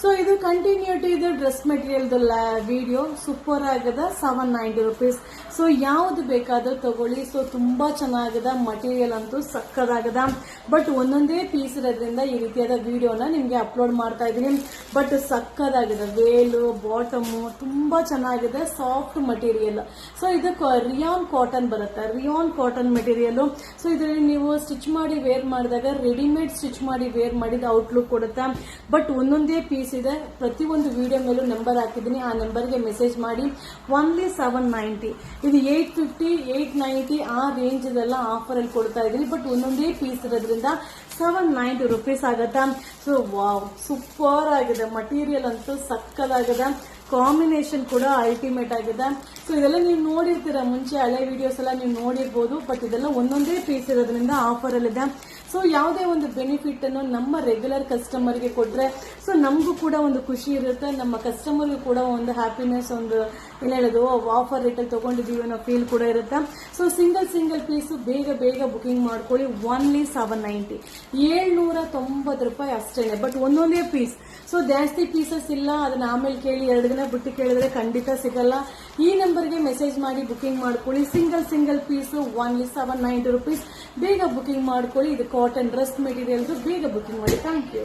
So ಇದು continuity ಇದು dress material video super ಆಗದ 790 rupees. ಸೊ ಯಾವ್ದು ಬೇಕಾದ್ರೂ ತಗೊಳ್ಳಿ. ಸೊ ತುಂಬಾ ಚೆನ್ನಾಗದ ಮಟೀರಿಯಲ್ ಅಂತೂ ಸಕ್ಕದಾಗದ. ಬಟ್ ಒಂದೊಂದೇ ಪೀಸ್ ಇರೋದ್ರಿಂದ ಈ ರೀತಿಯಾದ ವಿಡಿಯೋನ ನಿಮ್ಗೆ ಅಪ್ಲೋಡ್ ಮಾಡ್ತಾ ಇದೀನಿ. ಬಟ್ ಸಕ್ಕದಾಗಿದೆ, ವೇಲು ಬಾಟಮ್ ತುಂಬಾ ಚೆನ್ನಾಗಿದೆ, ಸಾಫ್ಟ್ ಮಟೀರಿಯಲ್. ಸೊ ಇದು ರಿಯಾನ್ ಕಾಟನ್ ಬರುತ್ತೆ, ರಿಯಾನ್ ಕಾಟನ್ ಮೆಟೀರಿಯಲ್. ಸೊ ಇದರಲ್ಲಿ ನೀವು ಸ್ಟಿಚ್ ಮಾಡಿ ವೇರ್ ಮಾಡಿದಾಗ ರೆಡಿಮೇಡ್ ಸ್ಟಿಚ್ ಮಾಡಿ ವೇರ್ ಮಾಡಿದ ಔಟ್ಲುಕ್ ಕೊಡುತ್ತೆ. ಬಟ್ ಒಂದೊಂದೇ ಪೀಸ್ ಇದೆ, ಪ್ರತಿಯೊಂದು ವಿಡಿಯೋ ಮೇಲೂ ನಂಬರ್ ಹಾಕಿದ್ದೀನಿ, ಆ ನಂಬರ್ಗೆ ಮೆಸೇಜ್ ಮಾಡಿ. ಓನ್ಲಿ 790. ಇದು 850 890 ಆ ರೇಂಜ್ ಇದೆಲ್ಲ ಆಫರ್ ಅಲ್ಲಿ ಕೊಡ್ತಾ ಇದೀನಿ. ಬಟ್ ಒಂದೊಂದೇ ಪೀಸ್ ಇರೋದ್ರಿಂದ 790 rupees ಆಗತ್ತಾ. ಸೊ ವಾವ್, ಸೂಪರ್ ಆಗಿದೆ, ಮಟೀರಿಯಲ್ ಅಂತೂ ಸಕ್ಕದಾಗಿದೆ, ಕಾಂಬಿನೇಷನ್ ಕೂಡ ಅಲ್ಟಿಮೇಟ್ ಆಗಿದೆ. ಸೊ ಇದೆಲ್ಲ ನೀವು ನೋಡಿರ್ತೀರ ಮುಂಚೆ, ಹಳೆ ವಿಡಿಯೋಸ್ ಎಲ್ಲ ನೀವು ನೋಡಿರ್ಬೋದು. ಬಟ್ ಇದೆಲ್ಲ ಒಂದೊಂದೇ ಪೀಸ್ ಇರೋದ್ರಿಂದ ಆಫರ್ ಅಲ್ಲಿದೆ. ಸೊ ಯಾವುದೇ ಒಂದು ಬೆನಿಫಿಟ್ ಅನ್ನು ನಮ್ಮ ರೆಗ್ಯುಲರ್ ಕಸ್ಟಮರ್ಗೆ ಕೊಟ್ರೆ ಸೊ ನಮಗೂ ಕೂಡ ಒಂದು ಖುಷಿ ಇರುತ್ತೆ, ನಮ್ಮ ಕಸ್ಟಮರ್ಗೂ ಕೂಡ ಒಂದು ಹ್ಯಾಪಿನೆಸ್, ಒಂದು ಏನು ಹೇಳೋದು ಆಫರ್ ರೇಟಲ್ಲಿ ತಗೊಂಡಿದ್ದೀವಿ ಅನ್ನೋ ಫೀಲ್ ಕೂಡ ಇರುತ್ತೆ. ಸೊ ಸಿಂಗಲ್ ಪೀಸು ಬೇಗ ಬುಕಿಂಗ್ ಮಾಡ್ಕೊಳ್ಳಿ. ಓನ್ಲಿ 790, 790 ರೂಪಾಯಿ ಅಷ್ಟೇ. ಬಟ್ ಒಂದೊಂದೇ ಪೀಸ್. ಸೊ ಜಾಸ್ತಿ ಪೀಸಸ್ ಇಲ್ಲ, ಅದನ್ನ ಆಮೇಲೆ ಕೇಳಿ 2 ದಿನ ಬಿಟ್ಟು ಕೇಳಿದ್ರೆ ಖಂಡಿತ ಸಿಗಲ್ಲ. ಈ ನಂಬರ್ಗೆ ಮೆಸೇಜ್ ಮಾಡಿ ಬುಕಿಂಗ್ ಮಾಡ್ಕೊಳ್ಳಿ. Single piece only 790 rupees. ಬೇಗ ಬುಕಿಂಗ್ ಮಾಡ್ಕೊಳ್ಳಿ. ಇದು ಕಾಟನ್ ಡ್ರೆಸ್ ಮೆಟೀರಿಯಲ್ದು, ಬೇಗ ಬುಕಿಂಗ್ ಮಾಡಿ. Thank you.